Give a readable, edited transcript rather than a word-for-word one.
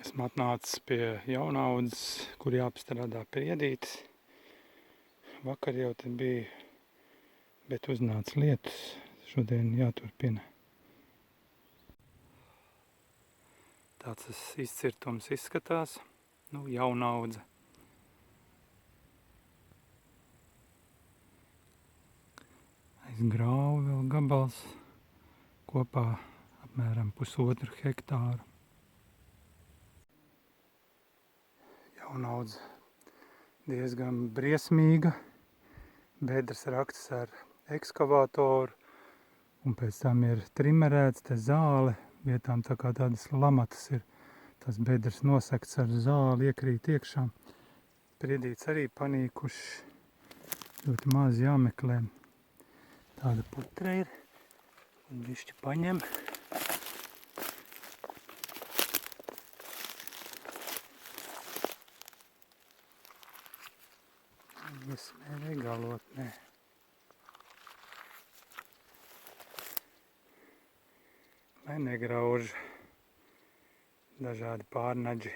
Esmu atnācis pie jaunaudzes, kur jāapstrādā priedītes. Vakar jau te bija, bet uznāca lietus. Šodien jāturpina. Tāds tas izcirtums izskatās. Jaunaudze. Aiz grauva vēl gabals. Kopā apmēram 1,5 hektāru. Jaunaudze diezgan briesmīga. Bedres raktas ar ekskavātoru. Un pēc tam ir trimerēts, te zāle. Vietām tā kā tādas lamatas ir. Tas bedres nosegts ar zāli, iekrīt iekšā. Priedītes arī panīkuši. Ļoti maz jāmeklē. Tāda putra ir. Un bišķi paņem. Iesmērē galotnē. Lai negrauž dažādi pārnaģi.